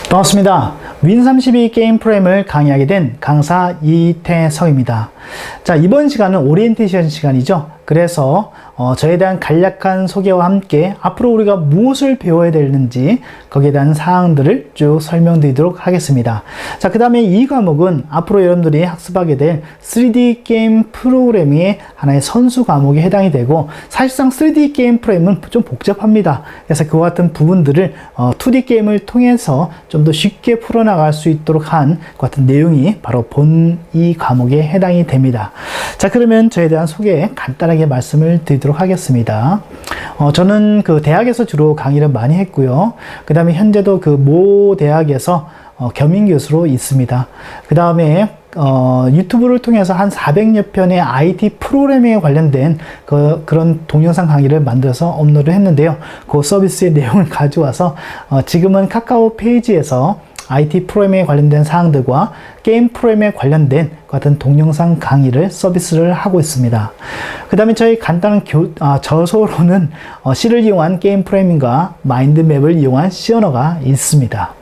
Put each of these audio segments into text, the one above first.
반갑습니다. 윈32 게임 프레임을 강의하게 된 강사 이태성입니다. 자, 이번 시간은 오리엔테이션 시간이죠. 그래서 저에 대한 간략한 소개와 함께 앞으로 우리가 무엇을 배워야 되는지 거기에 대한 사항들을 쭉 설명드리도록 하겠습니다. 자, 그 다음에 이 과목은 앞으로 여러분들이 학습하게 될 3D 게임 프로그래밍의 하나의 선수 과목에 해당이 되고, 사실상 3D 게임 프레임은 좀 복잡합니다. 그래서 그와 같은 부분들을 2D 게임을 통해서 좀 더 쉽게 풀어나갈 수 있도록 한 그 같은 내용이 바로 본 이 과목에 해당이 됩니다. 자, 그러면 저에 대한 소개 간단하게 말씀을 드리도록 하겠습니다. 저는 그 대학에서 주로 강의를 많이 했고요. 그 다음에 현재도 그 모 대학에서 겸임 교수로 있습니다. 그 다음에 유튜브를 통해서 한 400여 편의 IT 프로그래밍에 관련된 그런 동영상 강의를 만들어서 업로드 했는데요. 그 서비스의 내용을 가져와서 지금은 카카오 페이지에서 IT 프로그래밍에 관련된 사항들과 게임 프로그래밍에 관련된 같은 동영상 강의를 서비스를 하고 있습니다. 그 다음에 저희 간단한 저서로는 C를 이용한 게임 프로그래밍과 마인드맵을 이용한 C 언어가 있습니다.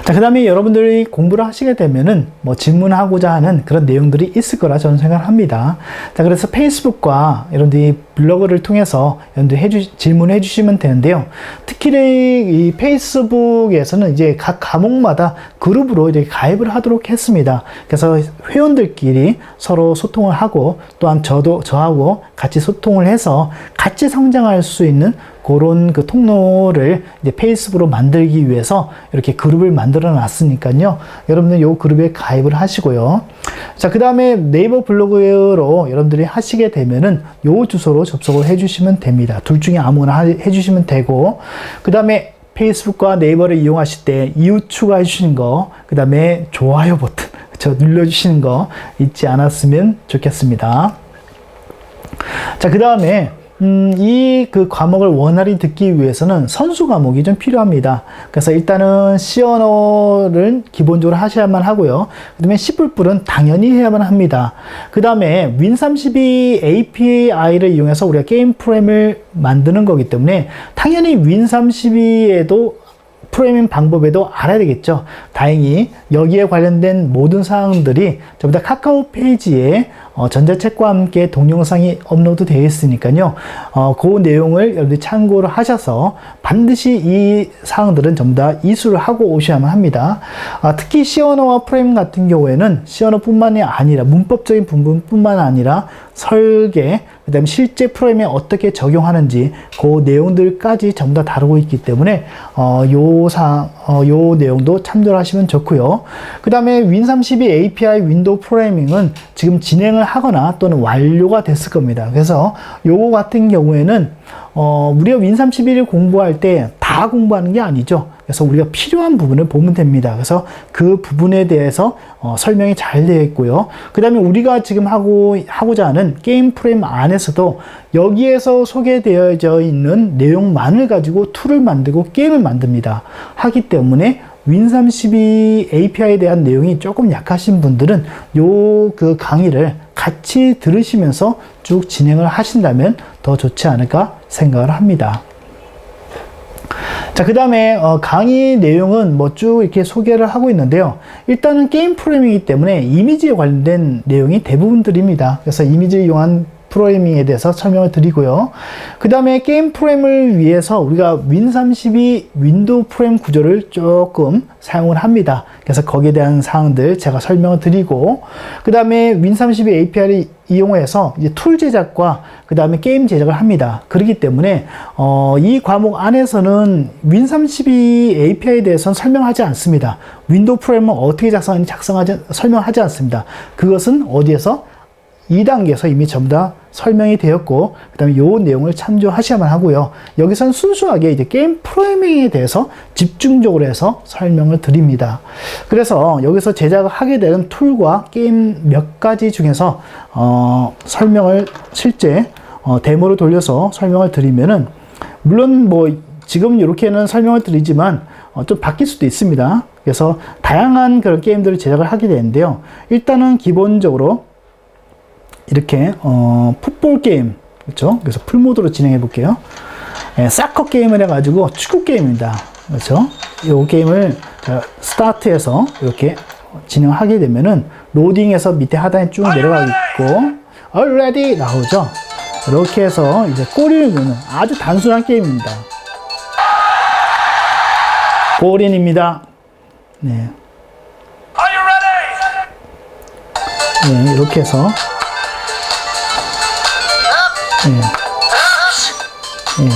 자, 그 다음에 여러분들이 공부를 하시게 되면은 질문하고자 하는 그런 내용들이 있을 거라 저는 생각합니다. 자, 그래서 페이스북과 여러분들이 블로그를 통해서 여러분들이 질문해 주시면 되는데요. 특히 이 페이스북에서는 이제 각 과목마다 그룹으로 이렇게 가입을 하도록 했습니다. 그래서 회원들끼리 서로 소통을 하고, 또한 저하고 같이 소통을 해서 같이 성장할 수 있는 그런 그 통로를 이제 페이스북으로 만들기 위해서 이렇게 그룹을 만들어 놨으니까요. 여러분들 요 그룹에 가입을 하시고요. 자, 그 다음에 네이버 블로그로 여러분들이 하시게 되면은 요 주소로 접속을 해주시면 됩니다. 둘 중에 아무거나 해주시면 되고, 그 다음에 페이스북과 네이버를 이용하실 때 이웃 추가해 주시는 거, 그 다음에 좋아요 버튼 눌러주시는 거 잊지 않았으면 좋겠습니다. 자, 그 다음에 이 과목을 원활히 듣기 위해서는 선수 과목이 좀 필요합니다. 그래서 일단은 C 언어를 기본적으로 하셔야만 하고요. 그 다음에 C++은 당연히 해야만 합니다. 그 다음에 윈32 API를 이용해서 우리가 게임 프레임을 만드는 거기 때문에 당연히 윈32에도 프로그래밍 방법에도 알아야 되겠죠. 다행히 여기에 관련된 모든 사항들이 전부 다 카카오 페이지에 전자책과 함께 동영상이 업로드 되어 있으니까요. 그 내용을 여러분들이 참고를 하셔서 반드시 이 사항들은 전부 다 이수를 하고 오셔야만 합니다. 특히 C 언어와 프레임 같은 경우에는 C 언어뿐만이 아니라 문법적인 부분뿐만 아니라 설계, 그 다음에 실제 프로그램에 어떻게 적용하는지 그 내용들까지 전부 다 다루고 있기 때문에 요 내용도 참조를 하시면 좋고요. 그 다음에 윈32 API 윈도우 프로그래밍은 지금 진행을 하거나 또는 완료가 됐을 겁니다. 그래서 요거 같은 경우에는 우리가 윈31을 공부할 때 다 공부하는 게 아니죠. 그래서 우리가 필요한 부분을 보면 됩니다. 그래서 그 부분에 대해서 설명이 잘 되어 있고요. 그 다음에 우리가 지금 하고자 하는 게임 프레임 안에서도 여기에서 소개되어져 있는 내용만을 가지고 툴을 만들고 게임을 만듭니다. 하기 때문에 윈32 API에 대한 내용이 조금 약하신 분들은 그 강의를 같이 들으시면서 쭉 진행을 하신다면 더 좋지 않을까 생각을 합니다. 자, 그 다음에 강의 내용은 쭉 이렇게 소개를 하고 있는데요. 일단은 게임 프로그래밍이기 때문에 이미지에 관련된 내용이 대부분들입니다. 그래서 이미지를 이용한 프로그래밍에 대해서 설명을 드리고요. 그 다음에 게임 프레임을 위해서 우리가 윈32 윈도우 프레임 구조를 조금 사용을 합니다. 그래서 거기에 대한 사항들 제가 설명을 드리고, 그 다음에 윈32 API를 이용해서 이제 툴 제작과 그 다음에 게임 제작을 합니다. 그렇기 때문에 이 과목 안에서는 윈32 API에 대해서는 설명하지 않습니다. 윈도우 프레임은 어떻게 작성하는지 설명하지 않습니다. 그것은 어디에서 2단계에서 이미 전부 다 설명이 되었고, 그 다음에 요 내용을 참조하셔야만 하고요. 여기서는 순수하게 이제 게임 프로그래밍에 대해서 집중적으로 해서 설명을 드립니다. 그래서 여기서 제작을 하게 되는 툴과 게임 몇 가지 중에서 설명을 실제 데모를 돌려서 설명을 드리면은, 물론 지금 이렇게는 설명을 드리지만 좀 바뀔 수도 있습니다. 그래서 다양한 그런 게임들을 제작을 하게 되는데요. 일단은 기본적으로 이렇게 풋볼 게임, 그렇죠? 그래서 풀모드로 진행해 볼게요. 사커 게임을 해가지고 축구 게임입니다. 그렇죠? 이 게임을 스타트해서 이렇게 진행하게 되면은 로딩에서 밑에 하단에 쭉 내려가고 already 나오죠. 이렇게 해서 이제 골인을 넣는 아주 단순한 게임입니다. 골인입니다. 네. 네, 이렇게 해서 네. 네.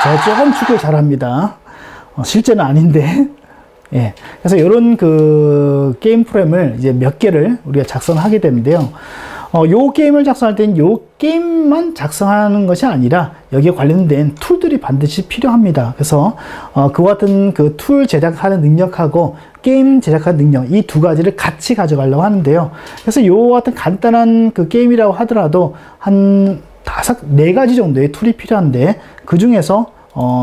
제가 조금 축구를 잘합니다. 실제는 아닌데. 예. 그래서 이런 그 게임 프로그램을 이제 몇 개를 우리가 작성하게 되는데요. 요 게임을 작성할 때는 요 게임만 작성하는 것이 아니라 여기에 관련된 툴들이 반드시 필요합니다. 그래서 그와 같은 그 툴 제작하는 능력하고 게임 제작하는 능력, 이 두 가지를 같이 가져가려고 하는데요. 그래서 요 같은 간단한 그 게임이라고 하더라도 한 4가지 정도의 툴이 필요한데 그 중에서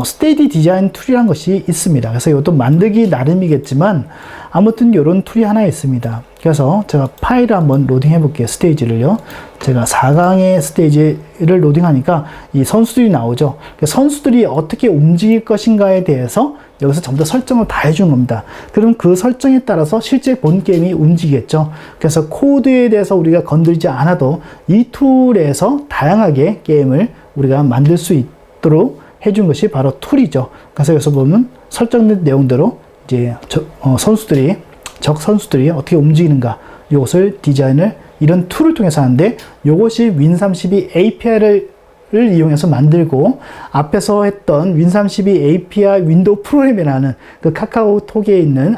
스테이지 디자인 툴이라는 것이 있습니다. 그래서 이것도 만들기 나름이겠지만 아무튼 이런 툴이 하나 있습니다. 그래서 제가 파일을 한번 로딩 해 볼게요. 스테이지를요. 제가 4강의 스테이지를 로딩하니까 이 선수들이 나오죠. 선수들이 어떻게 움직일 것인가에 대해서 여기서 전부 다 설정을 다 해준 겁니다. 그럼 그 설정에 따라서 실제 본 게임이 움직이겠죠. 그래서 코드에 대해서 우리가 건드리지 않아도 이 툴에서 다양하게 게임을 우리가 만들 수 있도록 해준 것이 바로 툴이죠. 그래서 여기서 보면 설정된 내용대로 이제 적 선수들이 어떻게 움직이는가, 이것을 디자인을 이런 툴을 통해서 하는데, 이것이 윈32 API를 이용해서 만들고, 앞에서 했던 윈32 API 윈도우 프로그램이라는 그 카카오톡에 있는,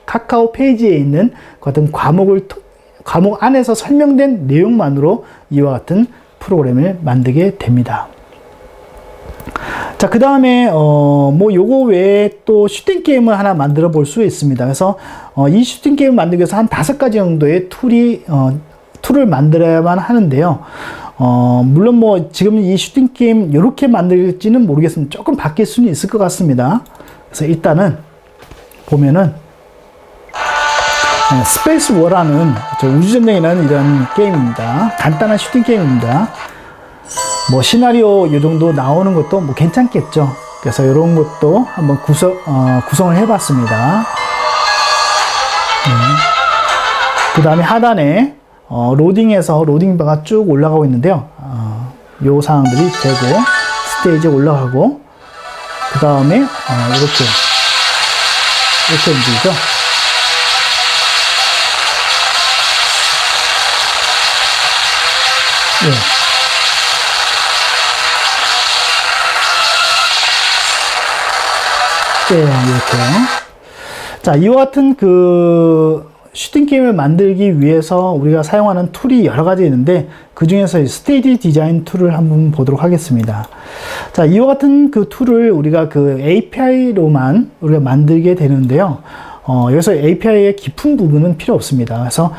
카카오 페이지에 있는 그 같은 과목 안에서 설명된 내용만으로 이와 같은 프로그램을 만들게 됩니다. 자, 그 다음에, 요거 외에 또 슈팅 게임을 하나 만들어 볼 수 있습니다. 그래서, 이 슈팅 게임을 만들기 위해서 한 5가지 정도의 툴을 만들어야만 하는데요. 물론 지금 이 슈팅 게임 이렇게 만들지는 모르겠습니다. 조금 바뀔 수는 있을 것 같습니다. 그래서 일단은, 보면은, 스페이스 워라는 우주전쟁이라는 이런 게임입니다. 간단한 슈팅 게임입니다. 시나리오 이 정도 나오는 것도 괜찮겠죠. 그래서 이런 것도 한번 구성을 해봤습니다. 그 다음에 하단에 로딩에서 로딩바가 쭉 올라가고 있는데요. 요 사항들이 되고 스테이지에 올라가고 그 다음에 이렇게 움직이죠. 예. 네, 이렇게요. 자, 이와 같은 그 슈팅 게임을 만들기 위해서 우리가 사용하는 툴이 여러 가지 있는데 그 중에서 스테이지 디자인 툴을 한번 보도록 하겠습니다. 자, 이와 같은 그 툴을 우리가 그 API로만 우리가 만들게 되는데요. 여기서 API의 깊은 부분은 필요 없습니다. 그래서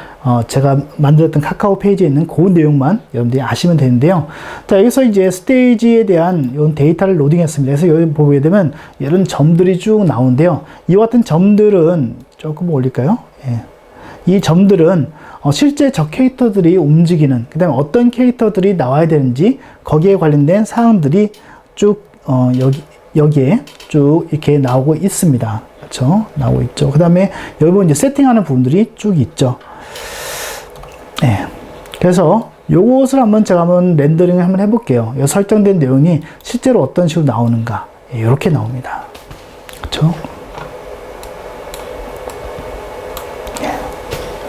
제가 만들었던 카카오 페이지에 있는 그 내용만 여러분들이 아시면 되는데요. 자, 여기서 이제 스테이지에 대한 이런 데이터를 로딩했습니다. 그래서 여기 보게 되면 이런 점들이 쭉 나오는데요. 이와 같은 점들은 조금 올릴까요? 예. 이 점들은 실제 적 캐릭터들이 움직이는, 그 다음에 어떤 캐릭터들이 나와야 되는지 거기에 관련된 사항들이 쭉 여기에 쭉 이렇게 나오고 있습니다. 그렇죠? 나오고 있죠. 그 다음에 여기 보면 이제 세팅하는 부분들이 쭉 있죠. 네. 그래서 요것을 제가 한번 렌더링을 한번 해볼게요. 이 설정된 내용이 실제로 어떤 식으로 나오는가. 예, 이렇게 나옵니다. 그렇죠?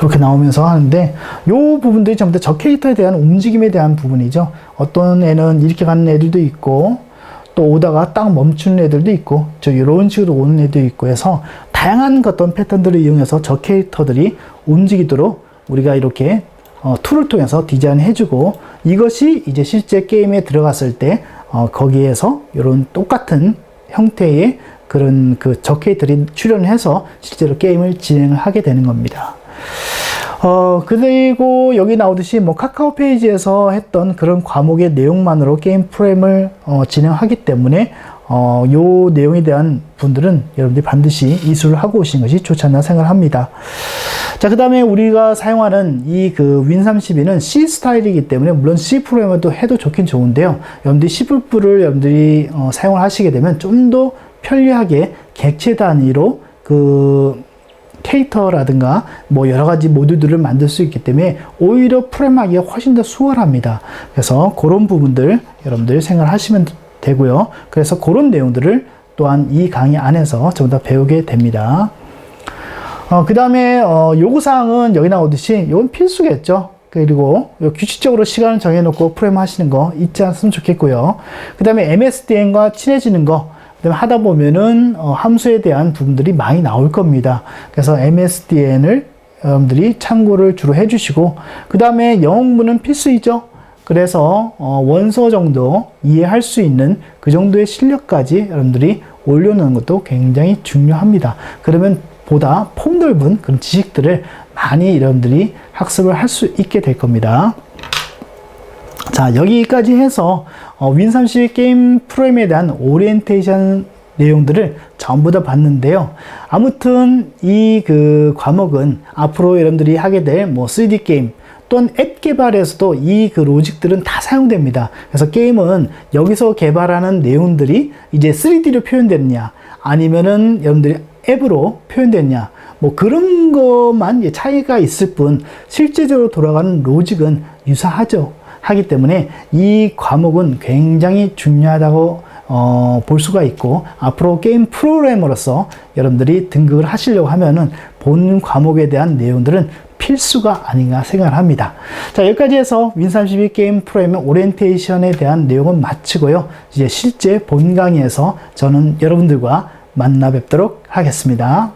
이렇게 나오면서 하는데, 요 부분들이 전부 다 저 캐릭터에 대한 움직임에 대한 부분이죠. 어떤 애는 이렇게 가는 애들도 있고, 또 오다가 딱 멈추는 애들도 있고, 이런 식으로 오는 애도 있고 해서 다양한 어떤 패턴들을 이용해서 저 캐릭터들이 움직이도록 우리가 이렇게 툴을 통해서 디자인해주고, 이것이 이제 실제 게임에 들어갔을 때 거기에서 이런 똑같은 형태의 그런 그 저 캐릭터들이 출연을 해서 실제로 게임을 진행을 하게 되는 겁니다. 그리고 여기 나오듯이 카카오 페이지에서 했던 그런 과목의 내용만으로 게임 프로그램을 진행하기 때문에 요 내용에 대한 분들은 여러분들이 반드시 이수를 하고 오시는 것이 좋지 않나 생각합니다. 자, 그 다음에 우리가 사용하는 이 그 윈32는 C 스타일이기 때문에 물론 C 프로그램도 해도 좋긴 좋은데요. 여러분들이 C++를 여러분들이 사용을 하시게 되면 좀 더 편리하게 객체 단위로 그 캐릭터라든가 뭐 여러 가지 모듈들을 만들 수 있기 때문에 오히려 프로그램하기가 훨씬 더 수월합니다. 그래서 그런 부분들 여러분들 생각하시면 되고요. 그래서 그런 내용들을 또한 이 강의 안에서 전부 다 배우게 됩니다. 그 다음에 요구사항은 여기 나오듯이 이건 필수겠죠. 그리고 규칙적으로 시간을 정해놓고 프로그램 하시는 거 잊지 않으면 좋겠고요. 그 다음에 MSDN과 친해지는 거, 그 다음에 하다 보면은 함수에 대한 부분들이 많이 나올 겁니다. 그래서 MSDN을 여러분들이 참고를 주로 해주시고, 그 다음에 영어공부는 필수이죠. 그래서 원서 정도 이해할 수 있는 그 정도의 실력까지 여러분들이 올려놓는 것도 굉장히 중요합니다. 그러면 보다 폭넓은 그런 지식들을 많이 여러분들이 학습을 할 수 있게 될 겁니다. 자, 여기까지 해서 윈32 게임 프로그램에 대한 오리엔테이션 내용들을 전부 다 봤는데요. 아무튼 이 그 과목은 앞으로 여러분들이 하게 될 뭐 3D 게임 또는 앱 개발에서도 이 그 로직들은 다 사용됩니다. 그래서 게임은 여기서 개발하는 내용들이 이제 3D로 표현되느냐 아니면은 여러분들이 앱으로 표현됐냐 뭐 그런 것만 차이가 있을 뿐 실제적으로 돌아가는 로직은 유사하죠. 하기 때문에 이 과목은 굉장히 중요하다고 볼 수가 있고 앞으로 게임 프로그래머로서 여러분들이 등급을 하시려고 하면은 본 과목에 대한 내용들은 필수가 아닌가 생각을 합니다. 자, 여기까지 해서 윈32 게임 프로그래머 오리엔테이션에 대한 내용은 마치고요. 이제 실제 본 강의에서 저는 여러분들과 만나 뵙도록 하겠습니다.